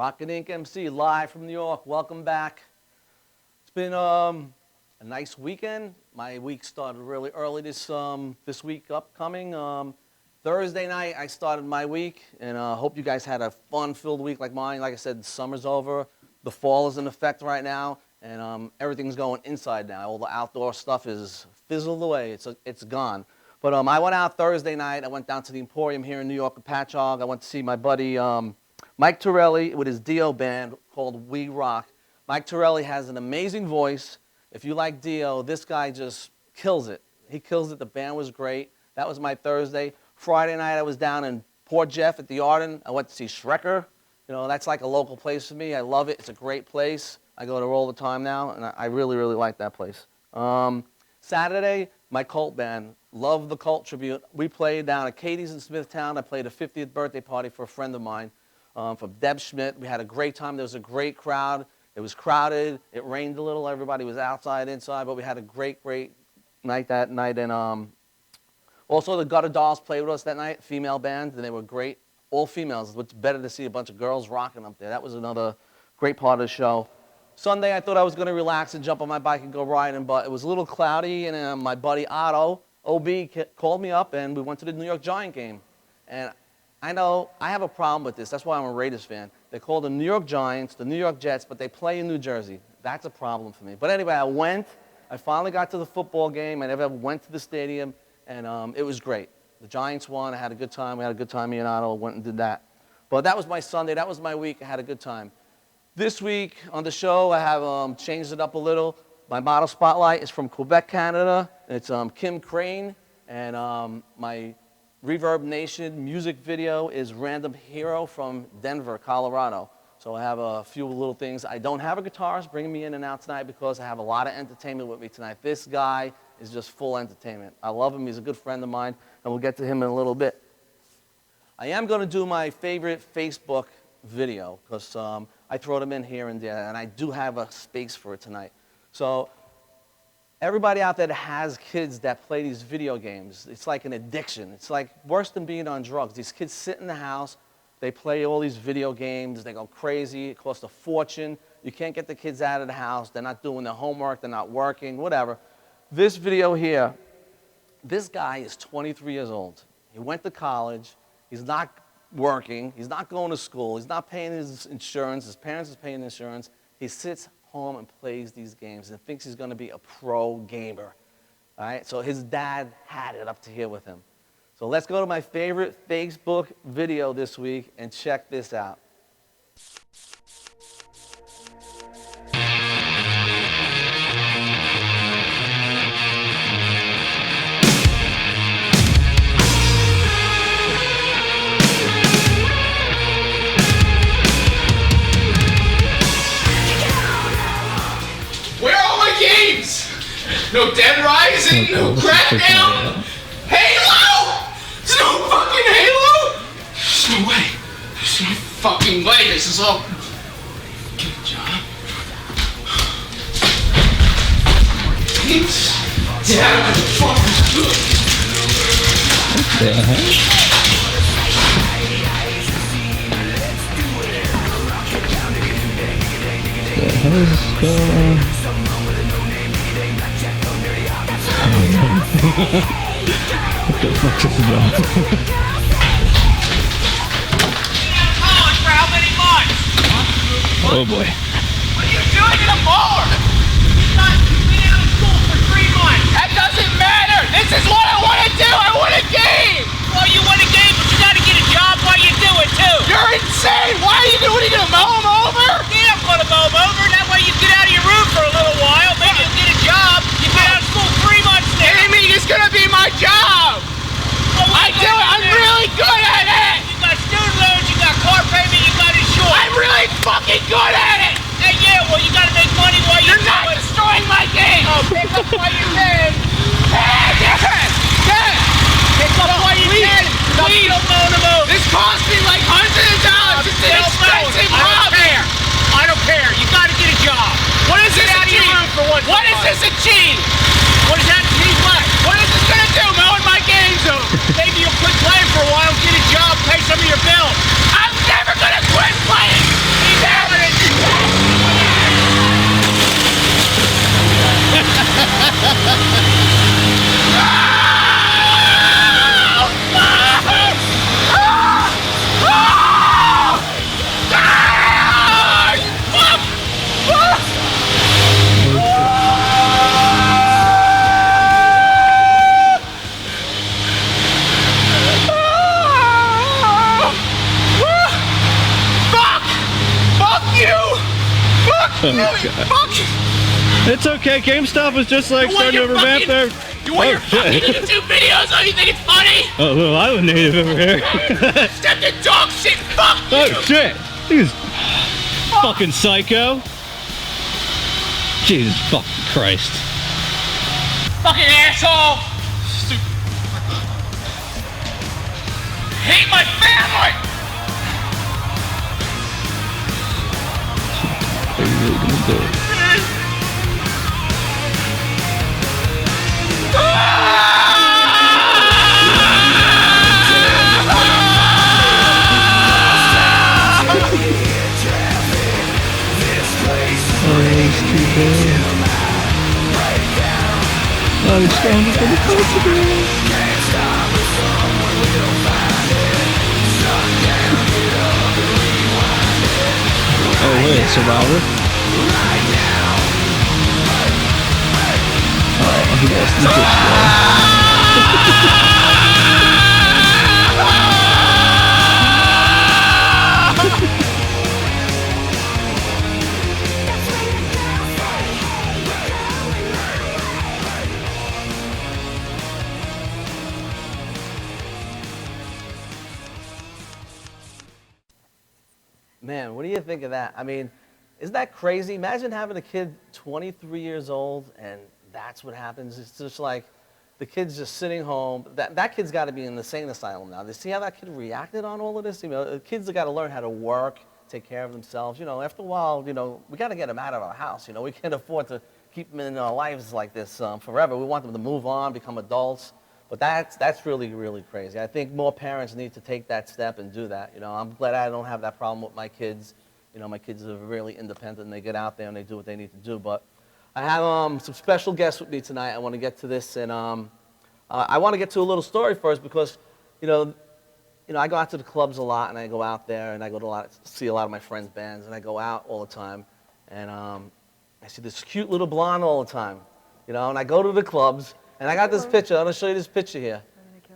Rocket Inc. MC, live from New York. Welcome back. It's been a nice weekend. My week started really early this week upcoming. Thursday night, I started my week, and hope you guys had a fun-filled week like mine. Like I said, summer's over. The fall is in effect right now, and everything's going inside now. All the outdoor stuff is fizzled away. It's gone. But I went out Thursday night. I went down to the Emporium here in New York with Patchogue. I went to see my buddy Mike Torelli with his Dio band called We Rock. Mike Torelli has an amazing voice. If you like Dio, this guy just kills it. He kills it. The band was great. That was my Thursday. Friday night, I was down in Port Jeff at the Arden. I went to see Shrekker. You know, that's like a local place for me. I love it. It's a great place. I go there all the time now, and I really, really like that place. Saturday, my Cult band, love the Cult tribute. We played down at Katie's in Smithtown. I played a 50th birthday party for a friend of mine, for Deb Schmidt. We had a great time. There was a great crowd. It was crowded. It rained a little. Everybody was outside, inside, but we had a great, great night that night. And also the Gutter Dolls played with us that night, female band, and they were great. All females. It's better to see a bunch of girls rocking up there. That was another great part of the show. Sunday, I thought I was going to relax and jump on my bike and go riding, but it was a little cloudy, and my buddy Otto, OB, called me up, and we went to the New York Giant game. And I know I have a problem with this. That's why I'm a Raiders fan. They call the New York Giants the New York Jets, but they play in New Jersey. That's a problem for me. But anyway, I went. I finally got to the football game. I never went to the stadium, and it was great. The Giants won. I had a good time. We had a good time. Me and Otto went and did that. But that was my Sunday. That was my week. I had a good time. This week on the show, I have changed it up a little. My model spotlight is from Quebec, Canada. It's Kim Krane, and my Reverb Nation music video is Random Hero from Denver, Colorado. So I have a few little things. I don't have a guitarist bringing me in and out tonight because I have a lot of entertainment with me tonight. This guy is just full entertainment. I love him. He's a good friend of mine, and we'll get to him in a little bit. I am going to do my favorite Facebook video because I throw them in here and there, and I do have a space for it tonight. So everybody out there that has kids that play these video games, it's like an addiction. It's like worse than being on drugs. These kids sit in the house, they play all these video games, they go crazy, it costs a fortune. You can't get the kids out of the house, they're not doing their homework, they're not working, whatever. This video here, this guy is 23 years old. He went to college, he's not working, he's not going to school, he's not paying his insurance, his parents are paying insurance. He sits home and plays these games and thinks he's going to be a pro gamer. All right, so his dad had it up to here with him. So let's go to my favorite Facebook video this week and check this out. No Dead Rising, no Crackdown, Halo! There's no fucking Halo! There's no way. There's no fucking way. This is all... Get a job. Yeah, fuck. What the heck? The hell is this going on? What the fuck is this about? College for how many months? Oh boy. What are you doing in a bar? You've been out of school for 3 months. That doesn't matter. This is what I want to do. I want a game. Well, you want a game, but you got to get a job while you do it too. You're insane. Why are you doing? What are you gonna mow them over? Yeah, I'm gonna mow them over. That way you get out of your room for a little while. Maybe you'll get a job. You've been out of school 3 months now. Gaming is gonna be my job. Well, I do it. I'm really good at it. You got student loans. You got car payment. You got insurance. I'm really fucking good at it. Hey, yeah. Well, you gotta make money while you're not destroying my game. Oh, pick up while you can. Pick up while you can. Please don't mow the move. This cost me like hundreds of dollars. It's an expensive hobby. I don't care. You gotta get a job. What is this achieve? What is this achieve? What does that mean? What is this gonna do? Mowing my games over. Maybe you'll quit playing for a while, get a job, pay some of your bills. I'm never gonna quit playing. It's okay. GameStop is just like starting to revamp their. You want your fucking YouTube videos? Oh, you think it's funny? Oh, little island native over here. Step the dog shit. Fuck you. Oh shit! He's fucking psycho. Jesus fucking Christ. Fucking asshole. Hate my family. Are you really gonna do it? Oh, it's standing for the consequence. Oh wait, Survivor? Oh, he lost the pitch, Man, what do you think of that? I mean, isn't that crazy? Imagine having a kid 23 years old and that's what happens. It's just like the kid's just sitting home. That kid's got to be in the insane asylum now. You see how that kid reacted on all of this? You know, the kids have got to learn how to work, take care of themselves. You know, after a while, you know, we got to get them out of our house. You know, we can't afford to keep them in our lives like this forever. We want them to move on, become adults. But that's really, really crazy. I think more parents need to take that step and do that. You know, I'm glad I don't have that problem with my kids. You know, my kids are really independent and they get out there and they do what they need to do. But I have some special guests with me tonight. I want to get to this, and I want to get to a little story first because, you know, I go out to the clubs a lot, and I go out there and I go to see a lot of my friends' bands, and I go out all the time, and I see this cute little blonde all the time, you know, and I go to the clubs. And I got this picture. I'm going to show you this picture here.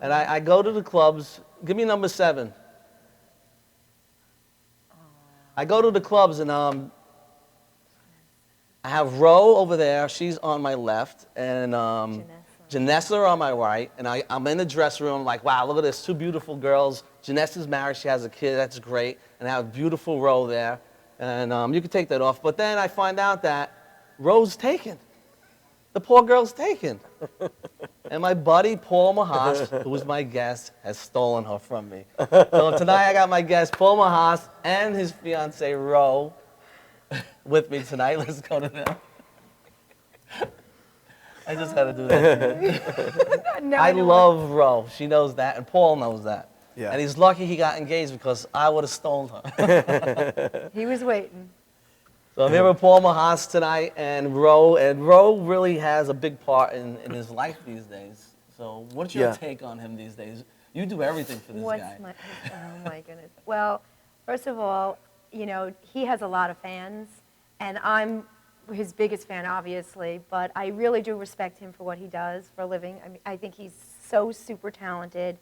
And I go to the clubs. Give me number 7. I go to the clubs, and I have Ro over there. She's on my left. And Janessa on my right. And I'm in the dressing room like, wow, look at this. 2 beautiful girls. Janessa's married. She has a kid. That's great. And I have beautiful Ro there. And you can take that off. But then I find out that Ro's taken. The poor girl's taken. And my buddy, Paul Mahos, who was my guest, has stolen her from me. So tonight I got my guest, Paul Mahos, and his fiancee, Ro, with me tonight. Let's go to them. I just had to do that. I love Ro. She knows that, and Paul knows that. Yeah. And he's lucky he got engaged because I would have stolen her. He was waiting. So I'm here with Paul Mahos tonight and Ro really has a big part in his life these days. So what's your take on him these days? You do everything for this guy. Oh my goodness. Well, first of all, you know, he has a lot of fans, and I'm his biggest fan, obviously, but I really do respect him for what he does for a living. I mean, I think he's so super talented.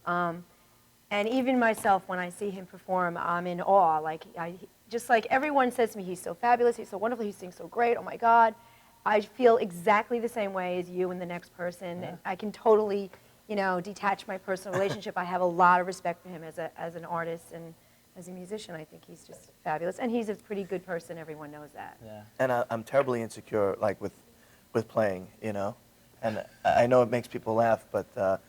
And even myself, when I see him perform, I'm in awe. Like, just like everyone says to me, he's so fabulous, he's so wonderful, he sings so great, oh my God. I feel exactly the same way as you and the next person. Yeah. I can totally, you know, detach my personal relationship. I have a lot of respect for him as an artist and as a musician. I think he's just fabulous. And he's a pretty good person, everyone knows that. Yeah. And I'm terribly insecure, like, with playing, you know. And I know it makes people laugh, but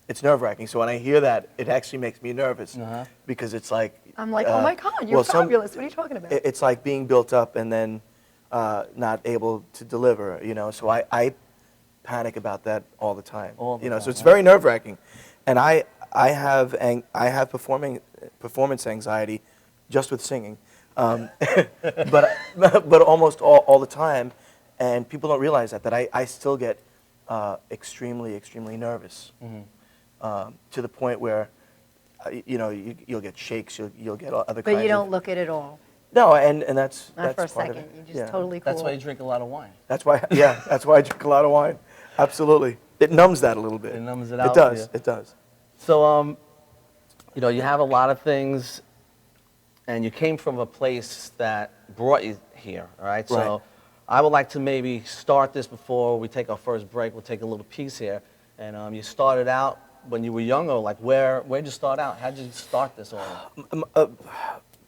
it's nerve-wracking. So when I hear that, it actually makes me nervous because it's like... I'm like, oh my God, you're fabulous. What are you talking about? It's like being built up and then not able to deliver, you know. So I panic about that all the time. So it's very nerve-wracking. And I have performance anxiety just with singing, but almost all the time. And people don't realize that I still get extremely nervous. Mm-hmm. To the point where, you know, you'll get shakes, you'll get other kinds of... But you don't look it at all. No, and that's Not that's for a part second. of it. You're just totally cool. That's why you drink a lot of wine. That's why I drink a lot of wine. Absolutely. It numbs that a little bit. It numbs it out. It does. So, you know, you have a lot of things and you came from a place that brought you here, all right? So Right. I would like to maybe start this before we take our first break. We'll take a little piece here. And you started out when you were younger, like where'd you start out? How'd you start this all?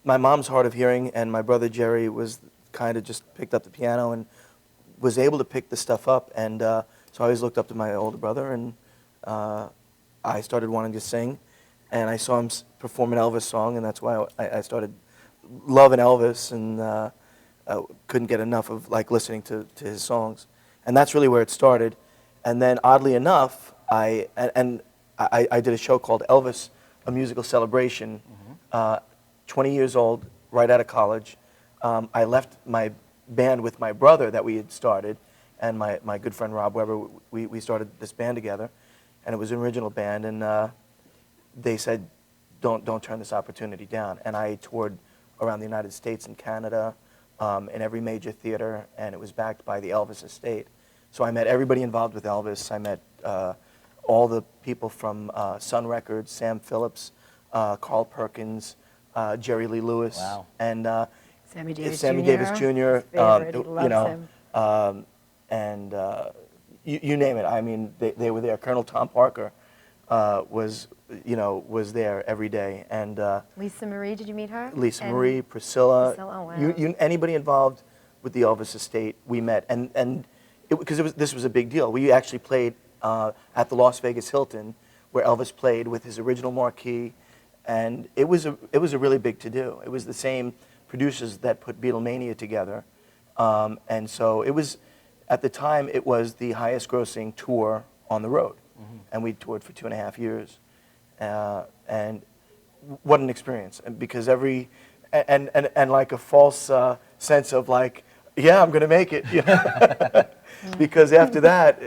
My mom's hard of hearing, and my brother Jerry was kind of just picked up the piano and was able to pick the stuff up. And so I always looked up to my older brother, and I started wanting to sing. And I saw him perform an Elvis song, and that's why I started loving Elvis, and couldn't get enough of like listening to his songs. And that's really where it started. And then oddly enough, I did a show called Elvis, A Musical Celebration, 20 years old, right out of college. I left my band with my brother that we had started, and my good friend Rob Weber. We started this band together, and it was an original band, and they said, don't turn this opportunity down. And I toured around the United States and Canada, in every major theater, and it was backed by the Elvis estate. So I met everybody involved with Elvis. I met all the people from Sun Records, Sam Phillips, Carl Perkins, Jerry Lee Lewis, Wow. and Sammy Davis Sammy Jr. Davis Jr. His favorite, he loves you know, him. and you name it. I mean, they were there. Colonel Tom Parker was there every day, and Lisa Marie, did you meet her? Lisa And Marie, Priscilla, Priscilla, oh, wow. Anybody involved with the Elvis estate, we met, and because this was a big deal. We actually played at the Las Vegas Hilton, where Elvis played with his original marquee, and it was a really big to-do. It was the same producers that put Beatlemania together, and so it was, at the time, it was the highest-grossing tour on the road, and we toured for 2.5 years, and what an experience! And because and like a false sense of like, yeah, I'm gonna make it, you know? Because after that,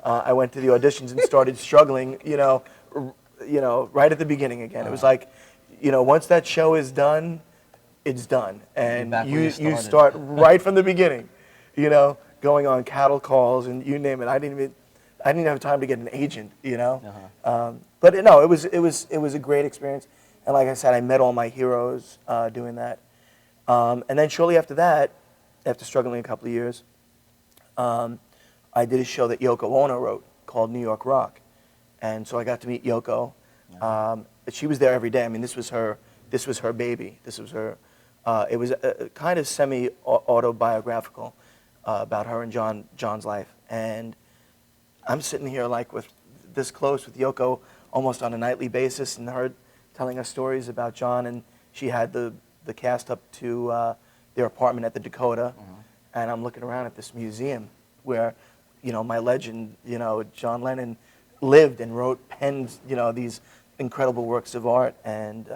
I went to the auditions and started struggling, right at the beginning again. It was like, once that show is done, it's done, and back where you you started. start right from the beginning, going on cattle calls and you name it. I didn't have time to get an agent, But no, it was a great experience, and like I said, I met all my heroes doing that, and then shortly after that, after struggling a couple of years, I did a show that Yoko Ono wrote called New York Rock, and so I got to meet Yoko. She was there every day. I mean, this was her baby. This was her. It was a kind of semi-autobiographical about her and John's life, and I'm sitting here like with this close with Yoko almost on a nightly basis, and her telling us stories about John, and she had the cast up to their apartment at the Dakota, and I'm looking around at this museum where, my legend, John Lennon lived and wrote, penned, these incredible works of art, and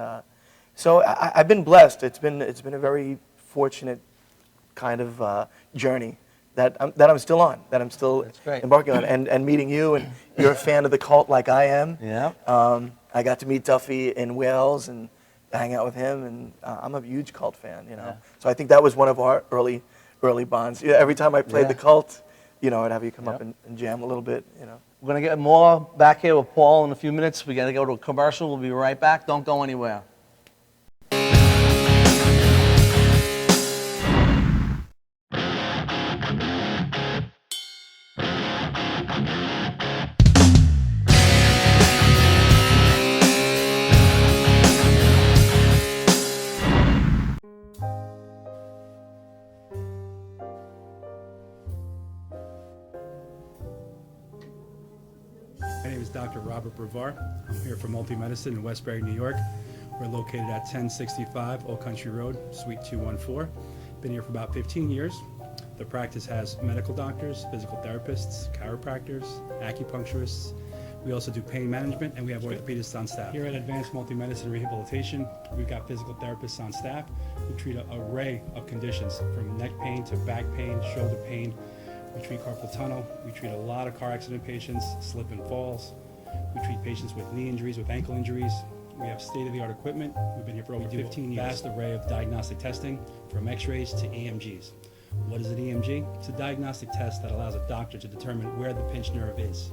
so I've been blessed. It's been a very fortunate kind of journey that I'm still on, that I'm still That's great. embarking on, and meeting you, and you're a fan of the cult like I am. Yeah. I got to meet Duffy in Wales and hang out with him, and I'm a huge cult fan, Yeah. So I think that was one of our early bonds. Yeah, every time I played Yeah. the cult, I'd have you come up Yep. and jam a little bit, We're going to get more back here with Paul in a few minutes. We're going to go to a commercial. We'll be right back. Don't go anywhere. My name is Dr. Robert Brevard. I'm here for Multi-Medicine in Westbury, New York. We're located at 1065 Old Country Road, Suite 214. Been here for about 15 years. The practice has medical doctors, physical therapists, chiropractors, acupuncturists. We also do pain management, and we have orthopedists on staff. Here at Advanced Multi-Medicine Rehabilitation, we've got physical therapists on staff who treat an array of conditions, from neck pain to back pain, shoulder pain. We treat carpal tunnel. We treat a lot of car accident patients, slip and falls. We treat patients with knee injuries, with ankle injuries. We have state-of-the-art equipment. We've been here for over 15 years. Vast array of diagnostic testing, from x-rays to EMGs. What is an EMG? It's a diagnostic test that allows a doctor to determine where the pinched nerve is.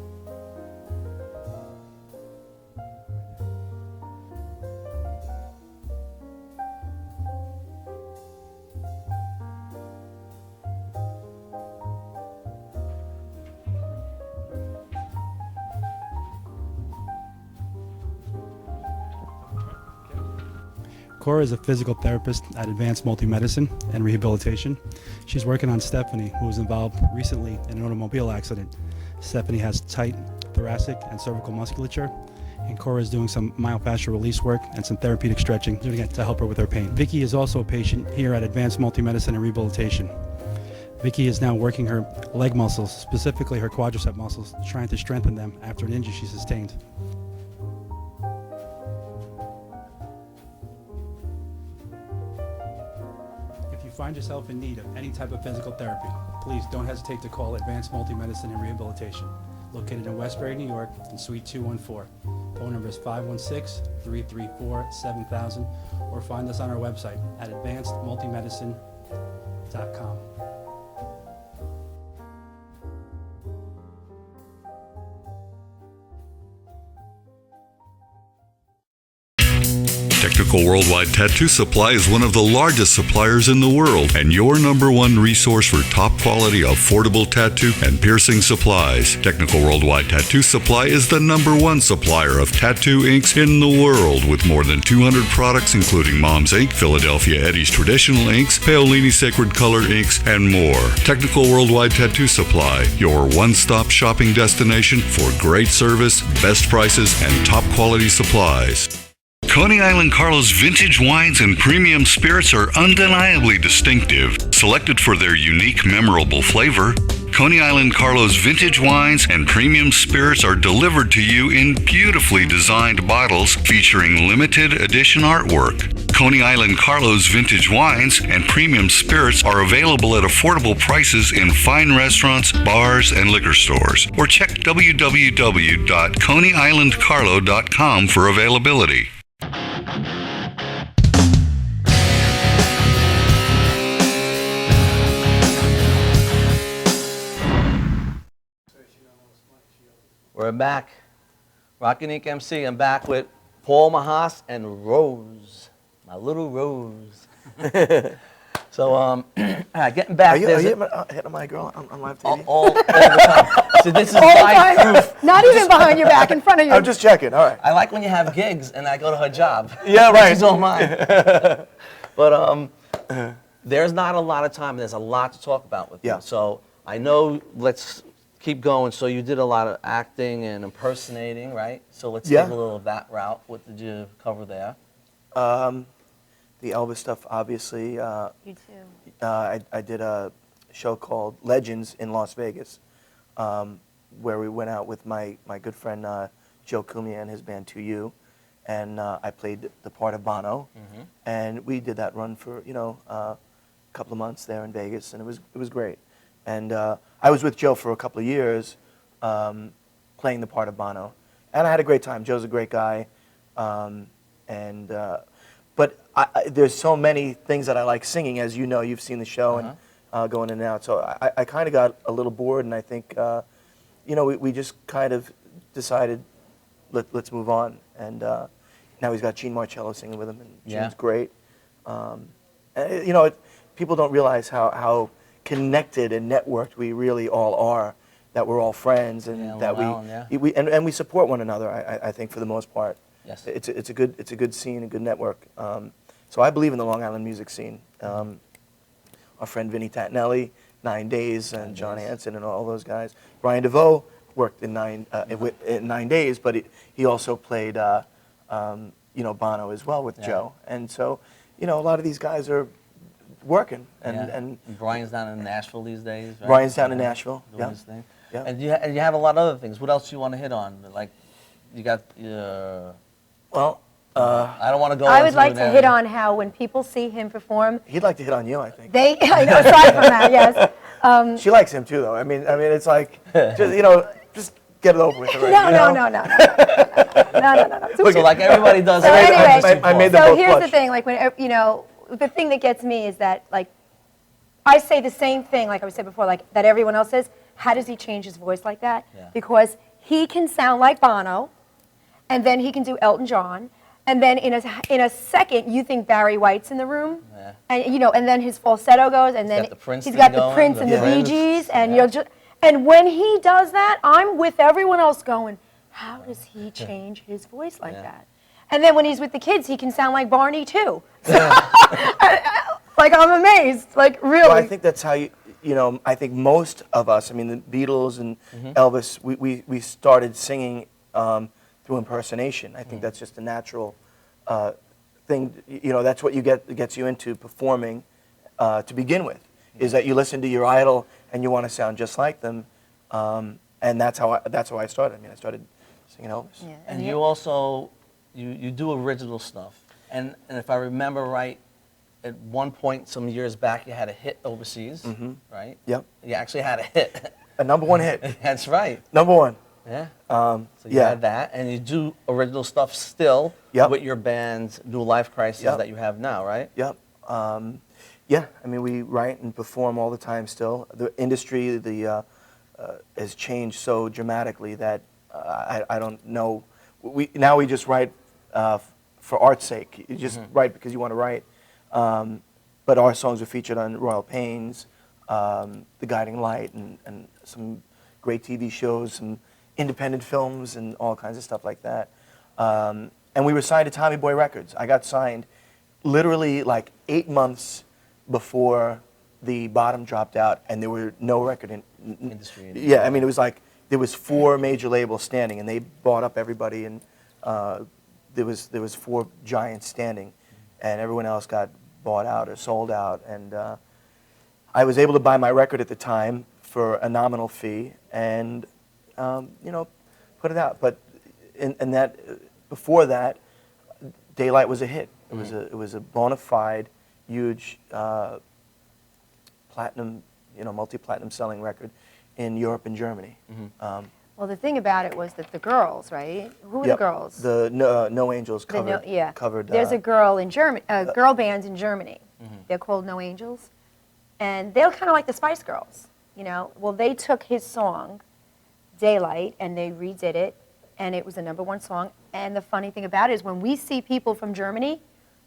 Cora is a physical therapist at Advanced Multi-Medicine and Rehabilitation. She's working on Stephanie, who was involved recently in an automobile accident. Stephanie has tight thoracic and cervical musculature, and Cora is doing some myofascial release work and some therapeutic stretching doing it to help her with her pain. Vicky is also a patient here at Advanced Multi-Medicine and Rehabilitation. Vicky is now working her leg muscles, specifically her quadricep muscles, trying to strengthen them after an injury she sustained. If you find yourself in need of any type of physical therapy, please don't hesitate to call Advanced Multi-Medicine and Rehabilitation, located in Westbury, New York, in Suite 214. Phone number is 516-334-7000, or find us on our website at advancedmultimedicine.com. Technical Worldwide Tattoo Supply is one of the largest suppliers in the world and your number one resource for top quality, affordable tattoo and piercing supplies. Technical Worldwide Tattoo Supply is the number one supplier of tattoo inks in the world, with more than 200 products including Mom's Ink, Philadelphia Eddie's Traditional Inks, Paolini Sacred Color Inks, and more. Technical Worldwide Tattoo Supply, your one-stop shopping destination for great service, best prices, and top quality supplies. Coney Island Carlos vintage wines and premium spirits are undeniably distinctive, selected for their unique, memorable flavor. Coney Island Carlos vintage wines and premium spirits are delivered to you in beautifully designed bottles featuring limited edition artwork. Coney Island Carlos vintage wines and premium spirits are available at affordable prices in fine restaurants, bars, and liquor stores. Or check www.coneyislandcarlo.com for availability. We're back. Rock Unique MC. I'm back with Paul Mahos and Rose, my little Rose. So, all right, getting back. Are you hitting my girl on live TV? All the time. So this is All the live time. proof. Not even behind your back, in front of you. I'm just checking. All right. I like when you have gigs and I go to her job. Yeah, right. She's all mine. But there's not a lot of time. There's a lot to talk about with Yeah. you. So I know, let's keep going. So you did a lot of acting and impersonating, right? So let's Yeah. take a little of that route. What did you cover there? The Elvis stuff, obviously. You too. I did a show called Legends in Las Vegas, where we went out with my good friend Joe Cumia and his band 2U, and I played the part of Bono, and we did that run for a couple of months there in Vegas, and it was great. And I was with Joe for a couple of years, playing the part of Bono, and I had a great time. Joe's a great guy, but there's so many things that I like singing, as you know. You've seen the show and going in and out. So I kind of got a little bored, and I think, we just kind of decided, let's move on. And now he's got Gene Marcello singing with him, and Gene's great. People don't realize how connected and networked we really all are. That we're all friends, and that we support one another. I think for the most part. Yes. It's a good scene, a good network. So I believe in the Long Island music scene. Our friend Vinnie Tattinelli, 9 Days, and John Hanson, and all those guys. Brian DeVoe worked in 9 Days, but he also played Bono as well with Joe. And so a lot of these guys are working. And Brian's down in Nashville these days, right? Brian's down in Nashville. Doing his thing. Yeah. And you have a lot of other things. What else do you want to hit on? Like, you got. Well. I don't want to go. I would like to hit on how when people see him perform, He'd like to hit on you, I think. I know, aside from that, yes. She likes him too, though. I mean, it's like, just get it over with already. No. So like everybody does. So anyway, I made them so both here's blush. the thing, like the thing that gets me is that I say the same thing, like I said before, like that everyone else says. How does he change his voice like that? Yeah. Because he can sound like Bono, and then he can do Elton John, and then in a second you think Barry White's in the room, and and then his falsetto goes, and then he's got the Prince and the Bee Gees, and and when he does that, I'm with everyone else going, how does he change his voice like that? And then when he's with the kids, he can sound like Barney too. Like, I'm amazed. Like, really. Well, I think that's how I think most of us, I mean, the Beatles and Elvis, we started singing through impersonation. I think that's just a natural thing. That's what gets you into performing to begin with, is that you listen to your idol and you want to sound just like them. And that's how I started. I mean, I started singing Elvis. Yeah. And you also, you do original stuff. And if I remember right, at one point some years back, you had a hit overseas, right? Yep. You actually had a hit. A #1 hit. That's right. #1. Yeah. So You had that, and you do original stuff still with your band's New Life Crisis that you have now, right? Yep. Yeah. I mean, we write and perform all the time still. The industry has changed so dramatically that I don't know. Now we just write for art's sake. You just write because you want to write. But our songs were featured on Royal Pains, The Guiding Light, and some great TV shows, some independent films, and all kinds of stuff like that. And we were signed to Tommy Boy Records. I got signed literally like 8 months before the bottom dropped out, and there were no record Industry. Yeah, I mean, it was like there was 4 major labels standing, and they bought up everybody, and there was 4 giants standing, and everyone else got bought out or sold out. And I was able to buy my record at the time for a nominal fee, and put it out. But before that, Daylight was a hit. It was a bona fide, huge platinum, multi-platinum selling record in Europe and Germany. Well, the thing about it was that the girls, right? Who were the girls? The No Angels covered. Covered. There's a girl in Germany, girl bands in Germany. They're called No Angels, and they're kind of like the Spice Girls, Well, they took his song, Daylight, and they redid it, and it was a #1 song. And the funny thing about it is when we see people from Germany,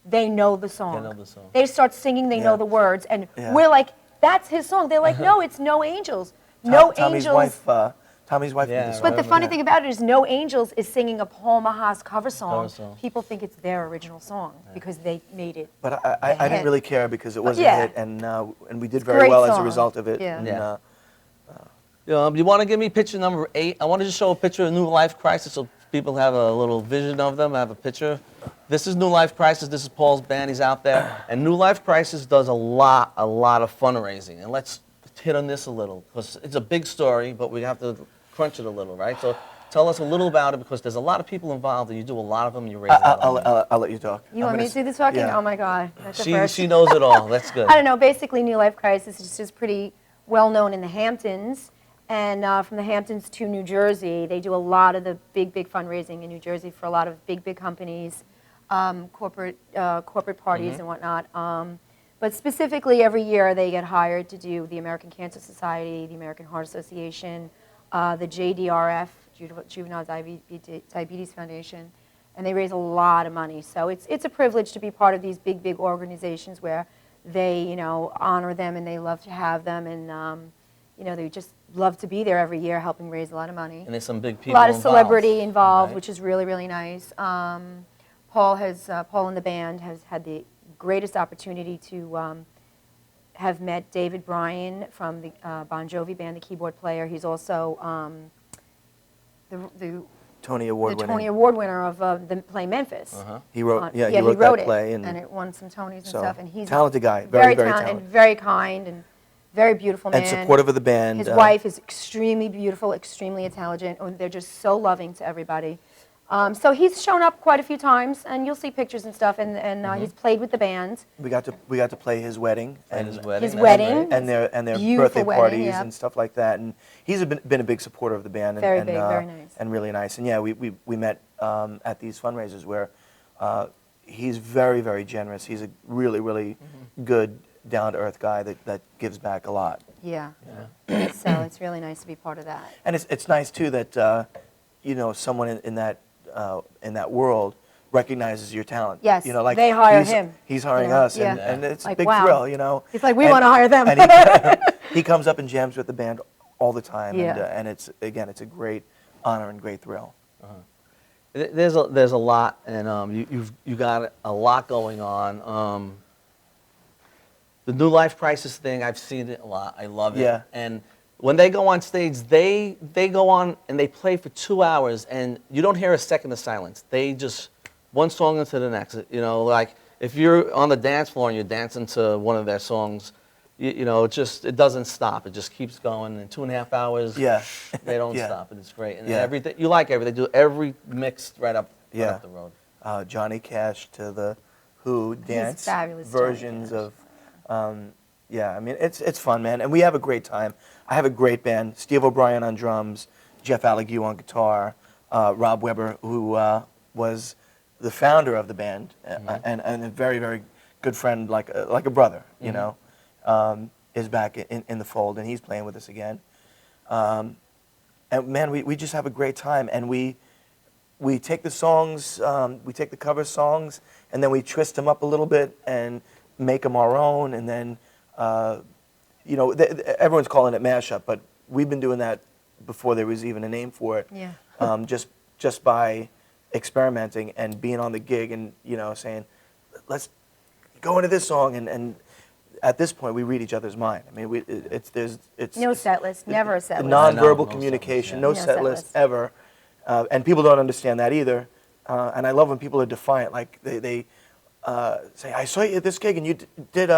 they know the song. They know the song. They start singing, they know the words, and we're like, that's his song. They're like, no, it's No Angels. Tommy's wife. Yeah, did this right. But the funny thing about it is No Angels is singing a Paul Mahos cover song. Cover song. People think it's their original song because they made it. But I didn't really care because it was a hit, and we did very great well as a song. result of it. Yeah. And, You want to give me picture number 8? I want to just show a picture of New Life Crisis so people have a little vision of them. I have a picture. This is New Life Crisis. This is Paul's band. He's out there. And New Life Crisis does a lot of fundraising. And let's hit on this a little because it's a big story, but we have to crunch it a little, right? So tell us a little about it because there's a lot of people involved and you do a lot of them. You raise a lot of money. I'll let you talk. You want me to do the talking? Yeah. Oh my God, that's the first. She knows it all. That's good. I don't know. Basically, New Life Crisis is just pretty well known in the Hamptons, and from the Hamptons to New Jersey, they do a lot of the big fundraising in New Jersey for a lot of big companies, corporate parties and whatnot. But specifically, every year they get hired to do the American Cancer Society, the American Heart Association, the JDRF, Juvenile Diabetes Foundation, and they raise a lot of money. So it's a privilege to be part of these big organizations where they honor them and they love to have them, and they just love to be there every year helping raise a lot of money. And there's some big people A lot of involved, celebrity involved, right? which is really nice. Paul and the band has had the greatest opportunity to have met David Bryan from the Bon Jovi band, the keyboard player. He's also the Tony Award winner. Tony Award winner of the play Memphis. He wrote. He he wrote that play, and it won some Tonys and so, stuff. And he's talented guy, very very talented, talented, very kind, and very beautiful man. and supportive of the band. His wife is extremely beautiful, extremely intelligent, and they're just so loving to everybody. So he's shown up quite a few times, and you'll see pictures and stuff. And he's played with the band. We got to play his wedding And his wedding. His that's wedding. great. and their Beautiful birthday wedding, parties yeah. and stuff like that. And he's been a big supporter of the band. And, Very and, big, very nice. And really nice. And yeah, we met at these fundraisers where he's very generous. He's a really good, down-to-earth guy that gives back a lot. Yeah. So it's really nice to be part of that. And it's nice too that someone in that world recognizes your talent. Yes, like they hire he's, him, He's hiring you know, us, yeah. and it's Like, a big wow. thrill, It's like, we want to hire them. And he comes up and jams with the band all the time, Yeah. and it's a great honor and great thrill. There's a lot, and you got a lot going on. The New Life Crisis thing, I've seen it a lot. I love it. Yeah. And when they go on stage, they go on and they play for 2 hours, and you don't hear a second of silence. They just one song into the next. You know, like if you're on the dance floor and you're dancing to one of their songs, you know, it doesn't stop. It just keeps going. In 2.5 hours, Yeah. they don't Yeah. stop, and it's great. And Yeah. everything you like, everything they do every mix right up Yeah. the road. Johnny Cash to the Who dance fabulous, Johnny versions Cash. of, yeah. I mean, it's fun, man, and we have a great time. I have a great band: Steve O'Brien on drums, Jeff Allague on guitar, Rob Weber, who was the founder of the band, and a very, very good friend, like a brother, you know, is back in the fold, and he's playing with us again. And man, we just have a great time, and we take the songs, we take the cover songs, and then we twist them up a little bit and make them our own, and then, you know, everyone's calling it mashup, but we've been doing that before there was even a name for it. Yeah. Just by experimenting and being on the gig and, you know, saying, let's go into this song, and at this point we read each other's mind. I mean, it's No set list, never a set list. nonverbal No communication, set no list, set yeah. list ever, and people don't understand that either. And I love when people are defiant, like they say, "I saw you at this gig and you did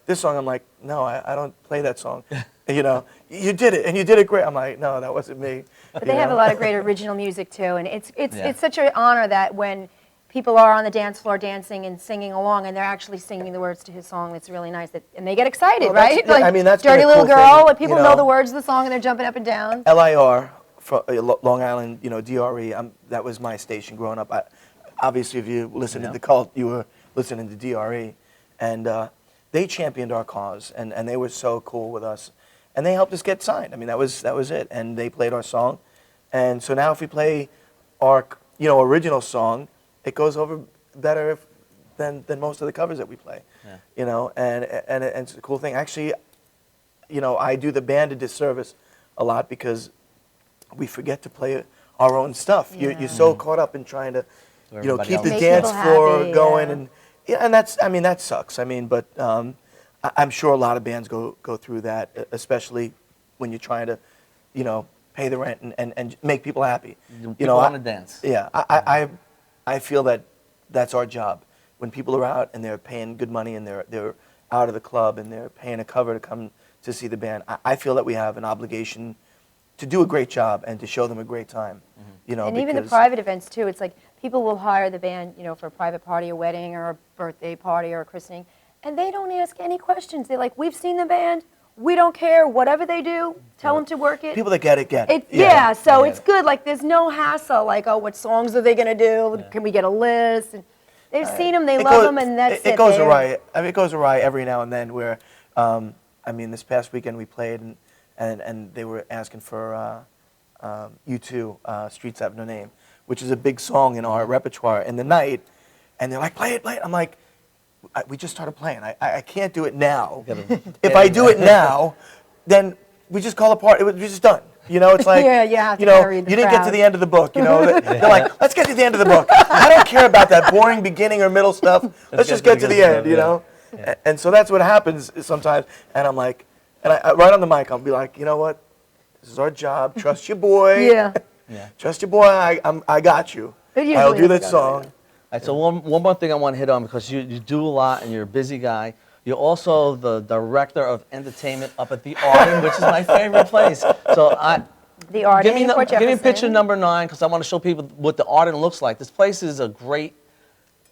this song." I'm like, "No, I don't play that song." You know, you did it and you did it great. I'm like, "No, that wasn't me." But You they have know? a lot of great original music too, and it's Yeah. such an honor that when people are on the dance floor dancing and singing along, and they're actually singing the words to his song, it's really nice. And they get excited, Well, that's- right? yeah, Like I mean, that's been Dirty a Little cool Girl, thing, like people you know know. the words of the song and they're jumping up and down. LIR, from Long Island, you know, DRE. That was my station growing up. Obviously, if you listen to the Cult, you were listening to DRE, and they championed our cause, and they were so cool with us, and they helped us get signed. I mean, that was it, and they played our song, and so now if we play our original song, it goes over better than most of the covers that we play. Yeah. You know, and it's a cool thing. Actually, you know, I do the band a disservice a lot because we forget to play our own stuff. Yeah. You're so caught up in trying to, you know, Everybody keep else. the Make dance people floor happy, going, yeah. and that sucks. I mean, but I'm sure a lot of bands go through that, especially when you're trying to, you know, pay the rent and make people happy. People want to dance. Yeah, I feel that that's our job. When people are out and they're paying good money and they're out of the club and they're paying a cover to come to see the band, I feel that we have an obligation to do a great job and to show them a great time. You know, And even the because- private events too, it's like people will hire the band, you know, for a private party, a wedding, or a birthday party, or a christening, and they don't ask any questions. They're like, "We've seen the band. We don't care. Whatever they do, tell them to work it." people that get it get it. Yeah, so Yeah. it's good. Like, there's no hassle. Like, oh, what songs are they gonna do? Can we get a list? And they've seen them, they It love goes- them, and that's it. It goes They're- awry. I mean, it goes awry every now and then. Where, I mean, this past weekend we played, and they were asking for U2, "Streets Have No Name," which is a big song in our repertoire in the night, and they're like, "Play it, play it." I'm like, we just started playing. I can't do it now. If I do it now, then we just call a party. We're just done. You know, it's like, Yeah, you have to you know, carry the you didn't get to crowd. the end of the book. You know, they're like, "Let's get to the end of the book." I don't care about that boring beginning or middle stuff. Let's just get to the end. You know, and so that's what happens sometimes. And I'm like, and I right on the mic, I'll be like, "You know what? This is our job. Trust your boy. Yeah. Trust your boy. I got you. It usually I'll do is that good. song." All right, so one more thing I want to hit on, because you do a lot and you're a busy guy. You're also the director of entertainment up at the Arden, which is my favorite place. So The Arden give me in Port give me Jefferson. picture number 9, because I want to show people what the Arden looks like. This place is a great.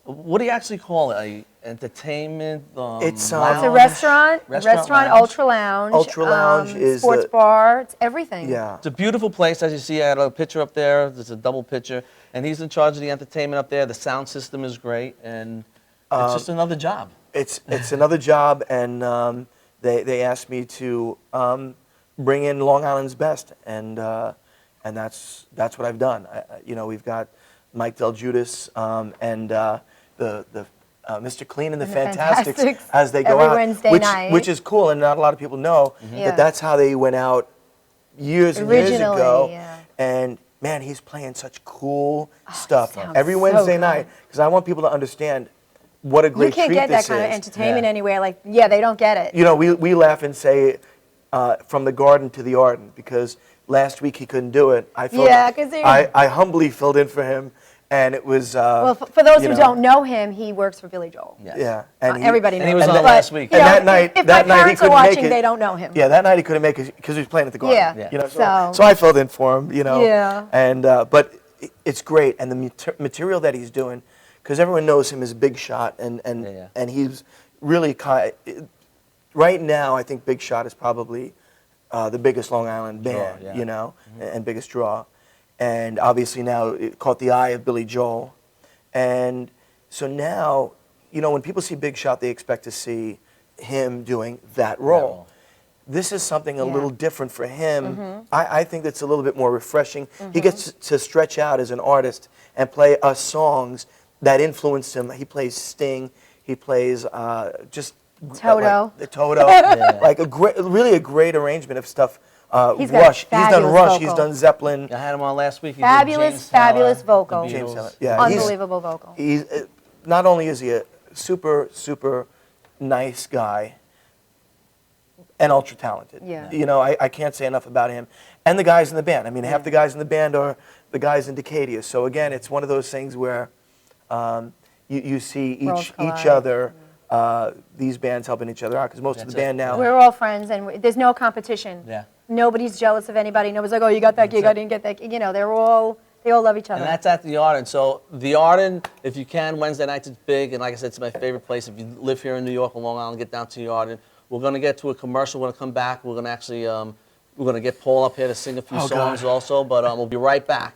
What do you actually call it? A entertainment? It's, lounge? It's a restaurant, Restaurant lounge. ultra lounge. Ultra lounge is sports the- bar. It's everything. Yeah. It's a beautiful place, as you see. I had a picture up there. There's a double picture, and he's in charge of the entertainment up there. The sound system is great, and it's just another job. It's another job, and they asked me to bring in Long Island's best, and that's what I've done. You know, we've got Mike Del Judas and the Mr. Clean and the Fantastics as they go every out, Wednesday which night. which is cool, and not a lot of people know Yeah. that that's how they went out years and years Originally, ago. yeah. And man, he's playing such cool stuff sounds every so Wednesday good. night, because I want people to understand what a great You can't treat get that this kind of is. entertainment Yeah. anywhere. Like, yeah, they don't get it. You know, we laugh and say, from the garden to the Arden, because last week he couldn't do it. Yeah, 'cause he- I humbly filled in for him, and it was. Well, for those you who know, don't know him, he works for Billy Joel. Yes. Yeah, and Everybody knows and he was him. on But, last week. you And know, that night, if that my night he parents are couldn't make watching, it. they don't know him. Yeah, that night he couldn't make it because he was playing at the garden. Yeah. Yeah. You know, So- so I filled in for him. You know. Yeah. And but it's great, and the material that he's doing, because everyone knows him as Big Shot, and Yeah. and he's really right now. I think Big Shot is probably the biggest Long Island Draw, band, yeah. you know, and biggest draw, and obviously now it caught the eye of Billy Joel, and so now, you know, when people see Big Shot, they expect to see him doing that role. role. This is something a Yeah. little different for him. I think that's a little bit more refreshing. He gets to stretch out as an artist and play us songs that influenced him. He plays Sting. He plays just Toto. like the Toto, like really a great arrangement of stuff. He's got Rush. He's done fabulous Rush. vocal. He's done Zeppelin. I had him on last week. He did Fabulous, James fabulous Taylor, vocal. the James Beatles. Taylor. Yeah, Unbelievable vocal. He's not only is he a super nice guy and ultra talented. Yeah. You know, I can't say enough about him. And the guys in the band. I mean, half the guys in the band are the guys in Decadia. So again, it's one of those things where you see Worlds each collide. other, these bands helping each other out, because most of That's the band it. now. We're all friends, and there's no competition. Yeah. Nobody's jealous of anybody. Nobody's like, oh, you got that gig, I didn't get that gig. You know, they all love each other. And that's at the Arden. So the Arden, if you can, Wednesday nights it's big, and like I said, it's my favorite place. If you live here in New York or Long Island, get down to the Arden. We're going to get to a commercial. We're going to come back. We're going to actually, we're going to get Paul up here to sing a few Oh, songs God. also, but we'll be right back.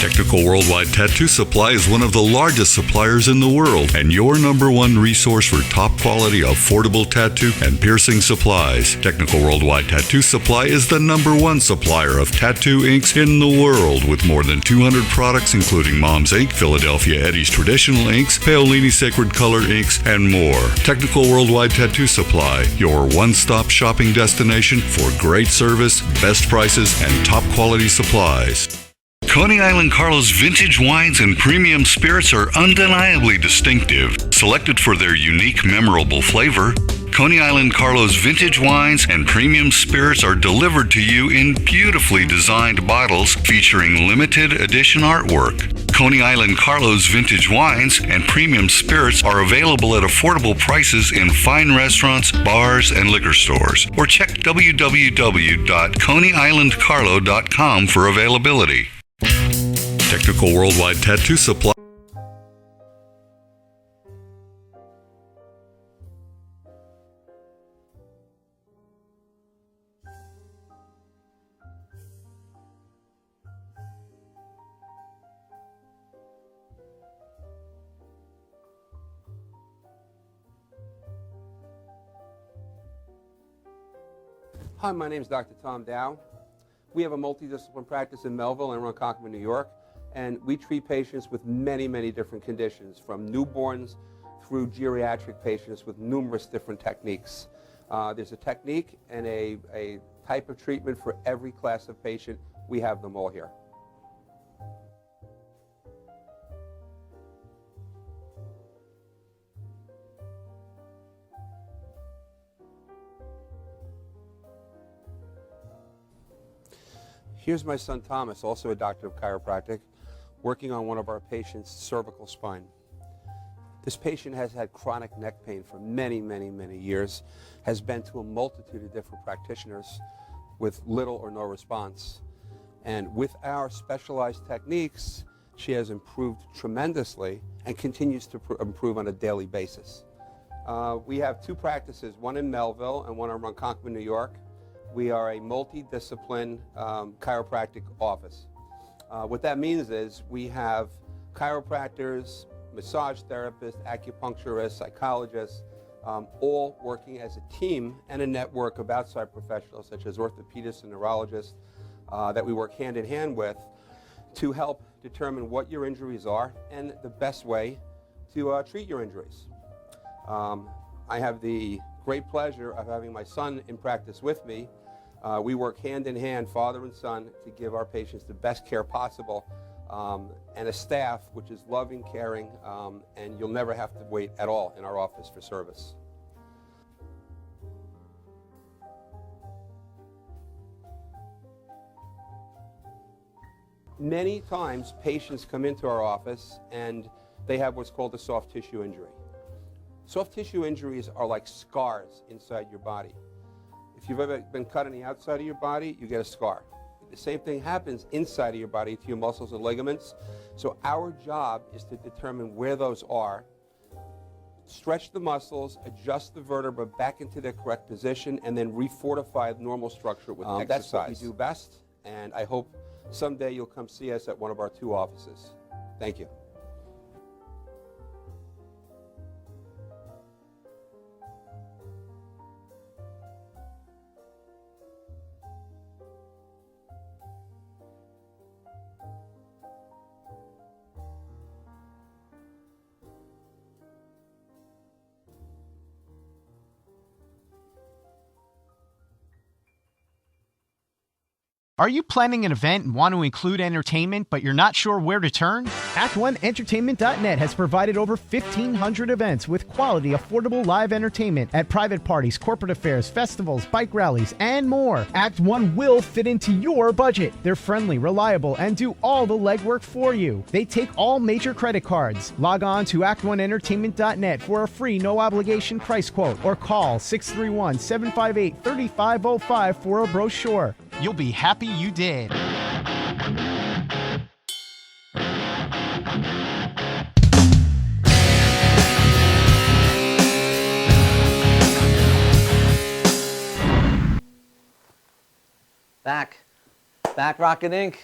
Technical Worldwide Tattoo Supply is one of the largest suppliers in the world and your number one resource for top quality, affordable tattoo and piercing supplies. Technical Worldwide Tattoo Supply is the number one supplier of tattoo inks in the world, with more than 200 products including Mom's Ink, Philadelphia Eddie's Traditional Inks, Paolini Sacred Color Inks, and more. Technical Worldwide Tattoo Supply, your one-stop shopping destination for great service, best prices, and top quality supplies. Coney Island Carlos vintage wines and premium spirits are undeniably distinctive. Selected for their unique, memorable flavor, Coney Island Carlos vintage wines and premium spirits are delivered to you in beautifully designed bottles featuring limited edition artwork. Coney Island Carlos vintage wines and premium spirits are available at affordable prices in fine restaurants, bars, and liquor stores. Or check www.coneyislandcarlo.com for availability. Technical Worldwide Tattoo Supply. Hi, my name is Dr. Tom Dow. We have a multidiscipline practice in Melville and Ronkonkoma, New York, and we treat patients with many, many different conditions, from newborns through geriatric patients with numerous different techniques. There's a technique and a type of treatment for every class of patient. We have them all here. Here's my son Thomas, also a doctor of chiropractic, working on one of our patients' cervical spine. This patient has had chronic neck pain for many, many, many years, has been to a multitude of different practitioners with little or no response. And with our specialized techniques, she has improved tremendously and continues to improve on a daily basis. We have two practices, one in Melville and one in Ronkonkoma, New York. We are a multidiscipline chiropractic office. What that means is we have chiropractors, massage therapists, acupuncturists, psychologists, all working as a team and a network of outside professionals such as orthopedists and neurologists, that we work hand in hand with to help determine what your injuries are and the best way to treat your injuries. I have the great pleasure of having my son in practice with me. We work hand in hand, father and son, to give our patients the best care possible, and a staff which is loving, caring, and you'll never have to wait at all in our office for service. Many times patients come into our office and they have what's called a soft tissue injury. Soft tissue injuries are like scars inside your body. If you've ever been cut on the outside of your body, you get a scar. The same thing happens inside of your body to your muscles and ligaments. So our job is to determine where those are, stretch the muscles, adjust the vertebra back into their correct position, and then refortify the normal structure with exercise. That's what we do best, and I hope someday you'll come see us at one of our 2 offices. Thank you. Are you planning an event and want to include entertainment, but you're not sure where to turn? Act1Entertainment.net has provided over 1,500 events with quality, affordable live entertainment at private parties, corporate affairs, festivals, bike rallies, and more. Act 1 will fit into your budget. They're friendly, reliable, and do all the legwork for you. They take all major credit cards. Log on to Act1Entertainment.net for a free, no-obligation price quote, or call 631-758-3505 for a brochure. You'll be happy you did. Back Rocket Inc.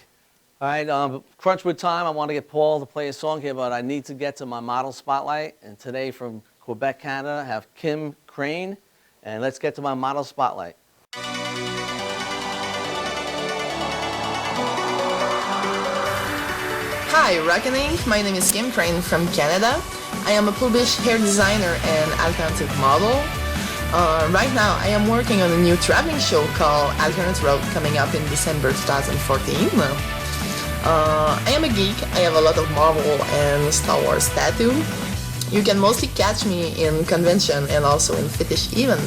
All right, crunch with time. I want to get Paul to play a song here, but I need to get to my model spotlight. And today from Quebec, Canada, I have Kim Krane. And let's get to my model spotlight. Hi, Reckoning. My name is Kim Krane from Canada. I am a published hair designer and alternative model. Right now, I am working on a new traveling show called Alternate Road coming up in December 2014. I am a geek. I have a lot of Marvel and Star Wars tattoo. You can mostly catch me in convention and also in fetish event.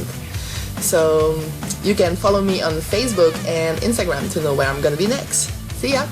So you can follow me on Facebook and Instagram to know where I'm gonna be next. See ya!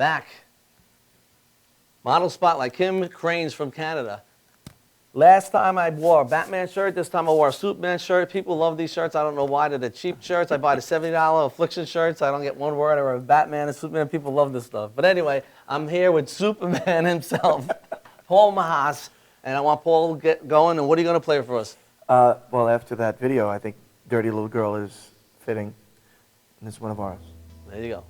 back. Model Spotlight, Kim Crane's from Canada. Last time I wore a Batman shirt, this time I wore a Superman shirt. People love these shirts. I don't know why. They're the cheap shirts. I buy the $70 Affliction shirts. I don't get one word. I wear Batman and Superman. People love this stuff. But anyway, I'm here with Superman himself, Paul Mahos, and I want Paul to get going. And what are you going to play for us? Well, after that video, I think Dirty Little Girl is fitting, and it's one of ours. There you go.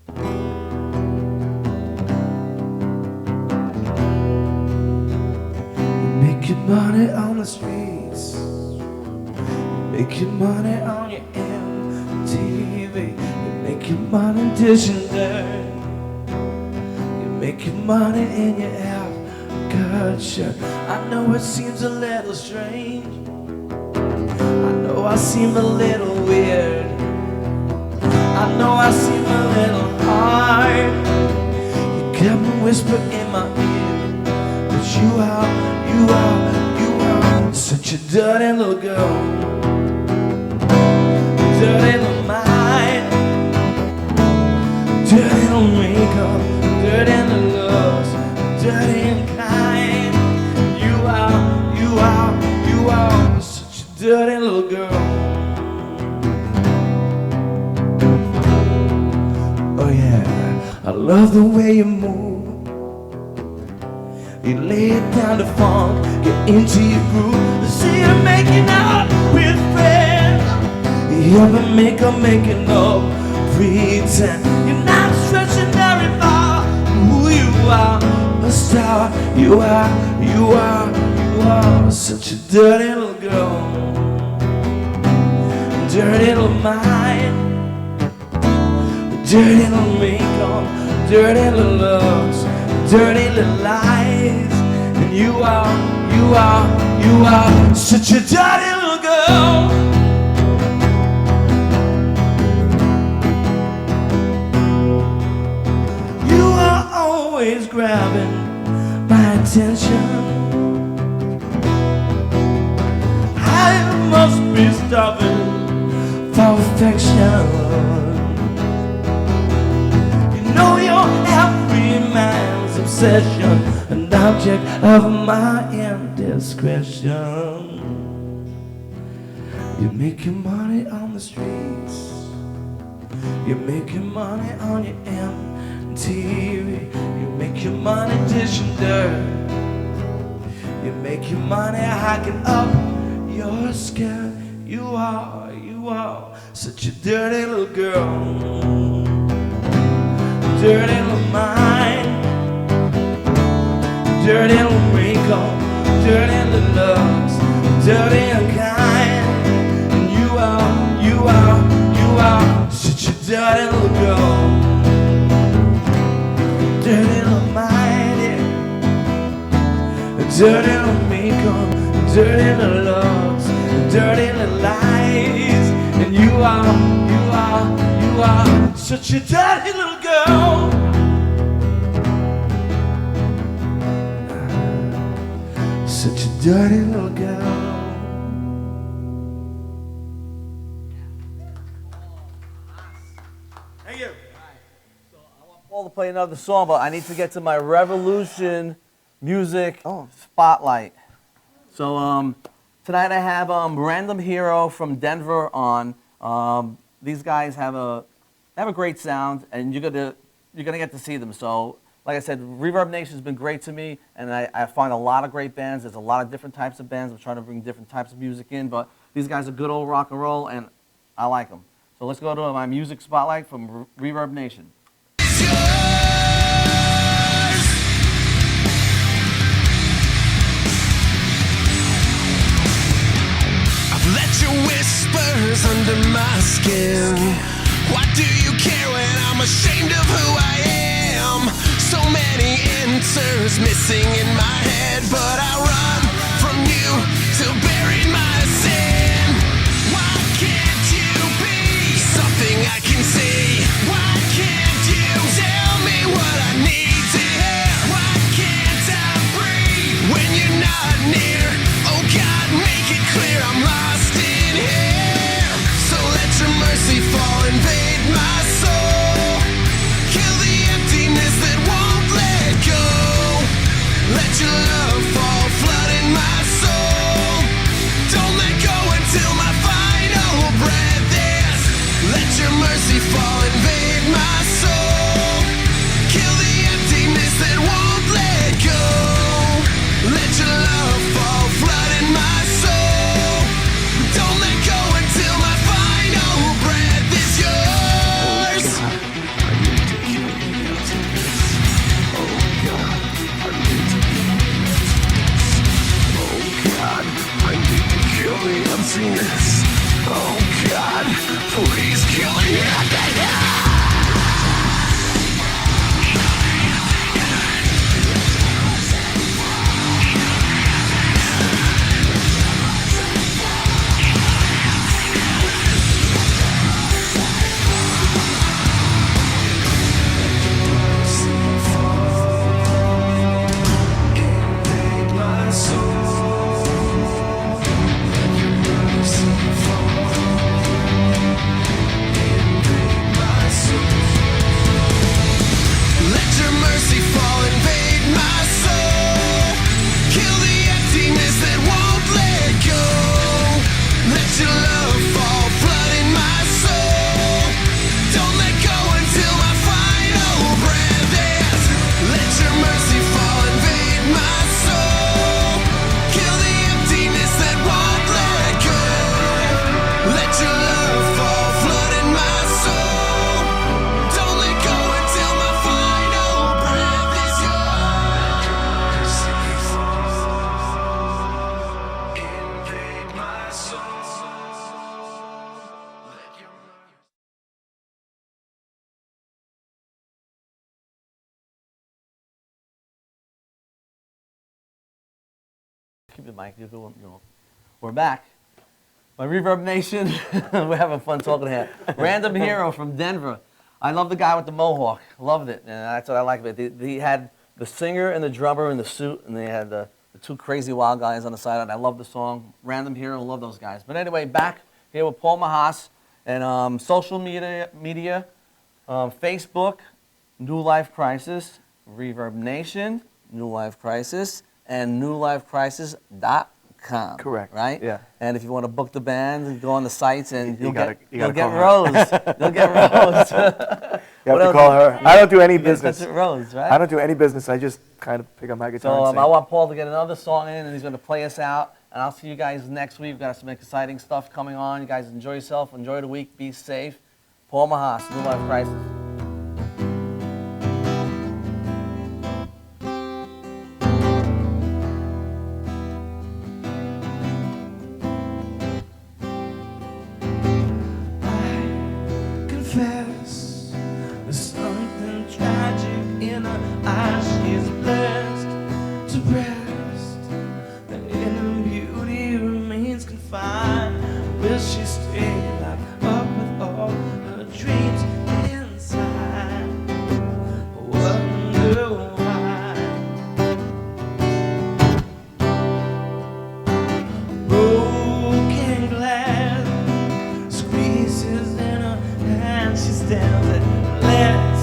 Making money on the streets, making money on your MTV, you're making money dishing dirt, you're making money in your half-cut shirt. I know it seems a little strange, I know I seem a little weird, I know I seem a little hard. You got me whisper in my ear, but you are such a dirty little girl, dirty little mind, dirty little makeup, dirty little looks, dirty and kind. You are such a dirty little girl. Oh yeah, I love the way you move. You lay it down to funk, get into your groove. See you making out with friends. You have a makeup making up, pretend you're not stretching very far. Who you are, a star. You are such a dirty little girl, dirty little mind, dirty little makeup, dirty little looks, dirty little lies. And you are such a dirty little girl. You are always grabbing my attention. I must be starving for affection. You know you're every man's obsession, an object of my indiscretion. You're making money on the streets, you're making money on your MTV, you're making money dishing dirt, you're making money hacking up your skirt. You are such a dirty little girl, dirty little mind, dirty little makeup, dirty little looks, dirty and kind. And you are such a dirty little girl, dirty little mind, yeah. Dirty little makeup, dirty little looks, dirty little lies. And you are such a dirty little girl. Such a dirty little girl. Thank you. So I want Paul to play another song, but I need to get to my Revolution music spotlight. So tonight I have Random Hero from Denver on. These guys have a great sound, and you're gonna get to see them. So, like I said, Reverb Nation's been great to me, and I find a lot of great bands. There's a lot of different types of bands. I'm trying to bring different types of music in, but these guys are good old rock and roll, and I like them. So let's go to my music spotlight from Reverb Nation. I've let your whispers under my skin. Why do you care when I'm ashamed of who I am? So many answers missing in my head, but I run from you till buried my sin. Why can't you be something I can see? Why can't you tell me what I need to hear? Why can't I breathe when you're not near? Oh God, make it clear I'm lost in here. So let your mercy fall, invade my soul. Kill the emptiness that won't Oh God, please kill me. Keep the mic. We're back. My Reverb Nation, we're having fun talking here. Random Hero from Denver. I love the guy with the mohawk. Loved it, and that's what I like about it. He had the singer and the drummer in the suit, and they had the two crazy wild guys on the side. And I love the song. Random Hero, love those guys. But anyway, back here with Paul Mahos and social media, Facebook, New Life Crisis, Reverb Nation, New Life Crisis, and newlifecrisis.com. Correct. Right? Yeah. And if you want to book the band, go on the sites and you'll get call Rose. You'll get Rose. You have to call her. I don't do any business. That's Rose, right? I don't do any business. I just kind of pick up my guitar So and sing. I want Paul to get another song in, and he's going to play us out. And I'll see you guys next week. We've got some exciting stuff coming on. You guys enjoy yourself. Enjoy the week. Be safe. Paul Mahos, New Life Crisis. Confess there's something tragic in her eyes. She's blessed to breast. The inner beauty remains confined. Will she stay locked up with all her dreams inside? Wonder why. Broken glass squeezes in her hand. She stands and lets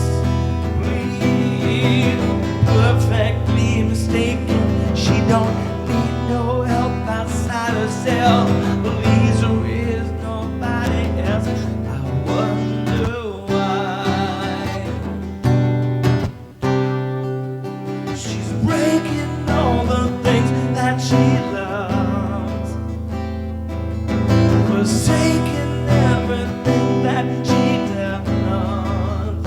breathe. Perfectly mistaken. She don't need no help outside herself. Believes there is nobody else. I wonder why. She's breaking all the things that she loves, forsaking everything that she does,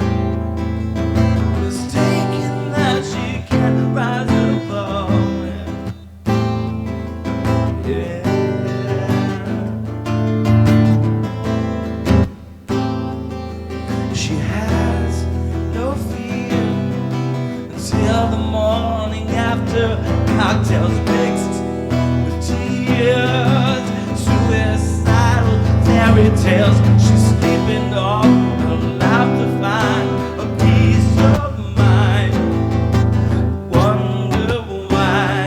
mistaken that she can't rise above it. Yeah. She has no fear until the morning after. Cocktails mixed with tears, suicidal fairy tales. She's sleeping off her life to find a peace of mind. Wonder why.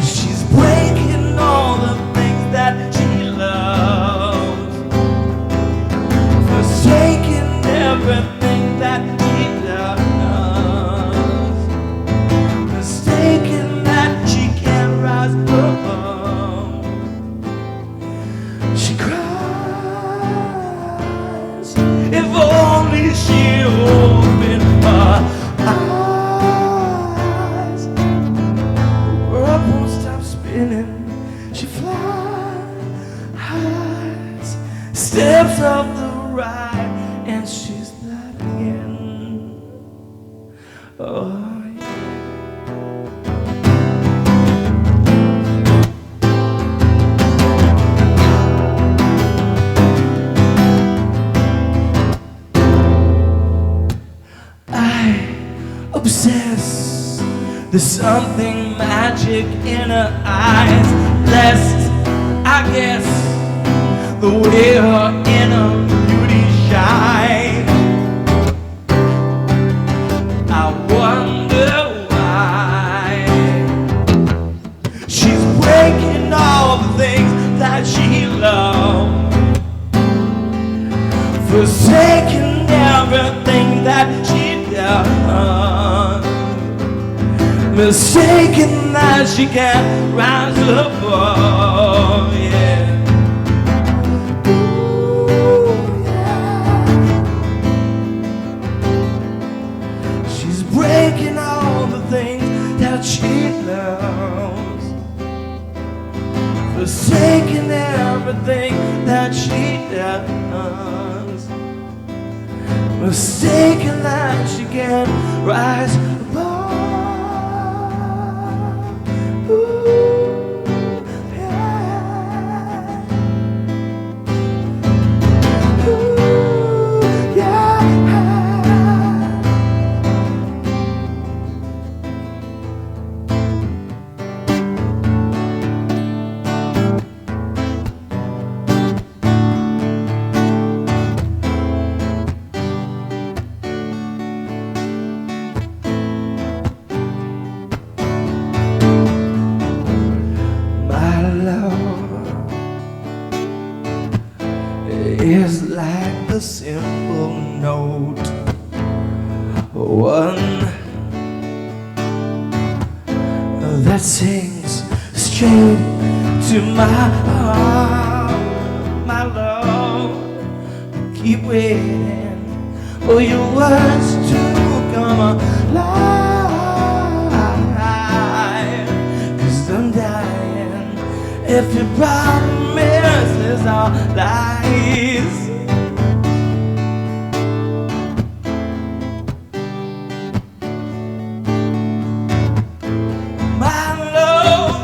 She's breaking all the things that she loves, forsaking everything that she does, mistaken that she can't rise above. She cries, if only she opened her eyes. The world won't stop spinning. She flies, steps up the ride, and she's not again. Oh, yeah. There's something magic in her eyes, blessed, I guess, the way her inner beauty shines. I wonder why she's breaking all the things that she loved, forsaking everything that she does, mistaken that she can't rise above, yeah. Ooh, yeah. She's breaking all the things that she loves, forsaking everything that she does, mistaken that she can't rise above. Is like a simple note, one that sings straight to my heart. My love, keep waiting for your words to come alive, 'cause I'm dying if your promises are lies. My love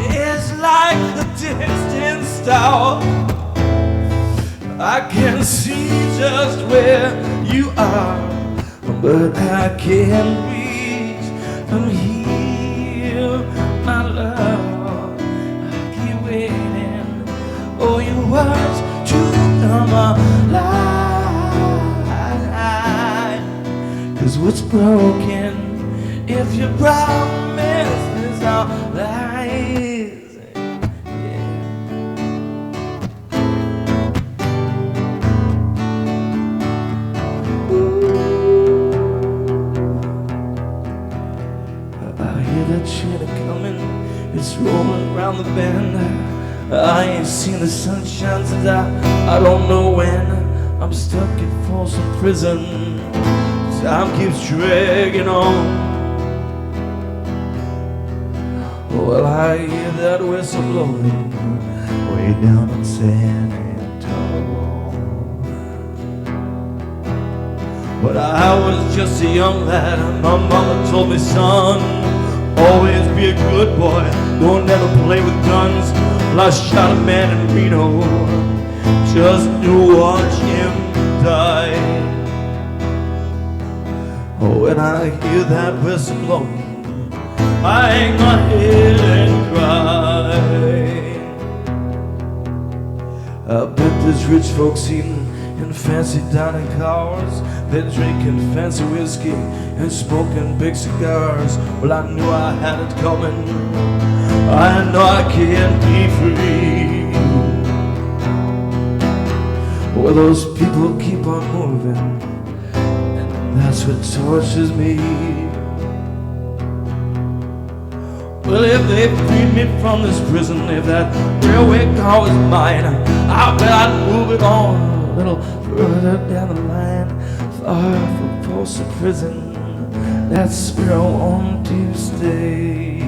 is like a distant star. I can see just where you are, but I can't reach from here. My love, I keep waiting for your words to come alive, 'cause what's broken if your promises are lies? It's rolling around the bend. I ain't seen the sunshine since I don't know when. I'm stuck in Folsom Prison. Time keeps dragging on. Well, I hear that whistle blowing way down in San Antonio. But I was just a young lad, and my mama told me, son, always be a good boy, don't ever play with guns. Well, I shot a man in Reno just to watch him die. Oh, when I hear that whistle blowing, I hang my head and cry. I bet there's rich folks eating in fancy dining cars, they're drinking fancy whiskey and smoking big cigars. Well, I knew I had it coming, I know I can't be free. Well, those people keep on moving, and that's what tortures me. Well, if they freed me from this prison, if that railway car was mine, I bet I'd move it on a little further down the line, far from Folsom Prison. That's where I want to stay.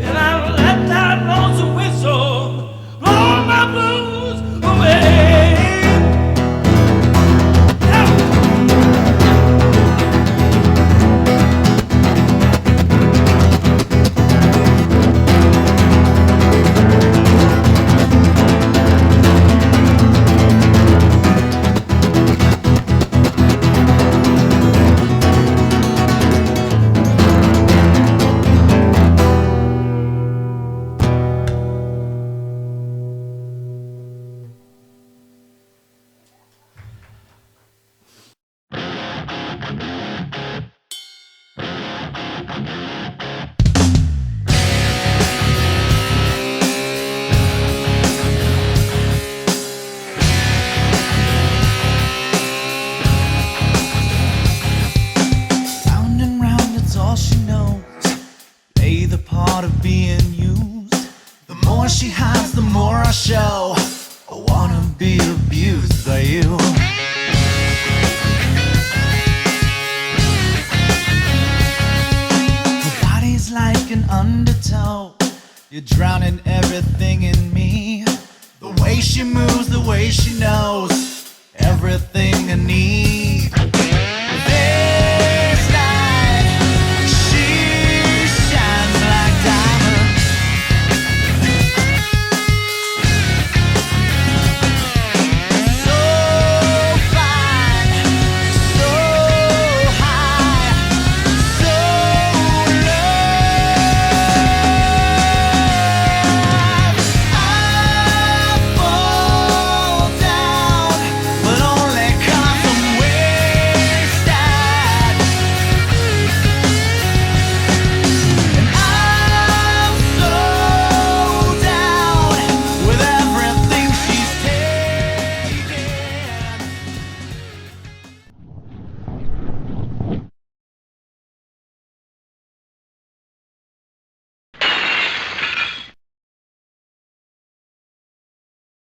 And I let that lonesome whistle blow my blues away. Round and round, it's all she knows. Play the part of being used. The more she hides, the more I show. I wanna be abused by you. Her body's like an undertow. You're drowning everything in me. The way she moves, the way she knows everything I need.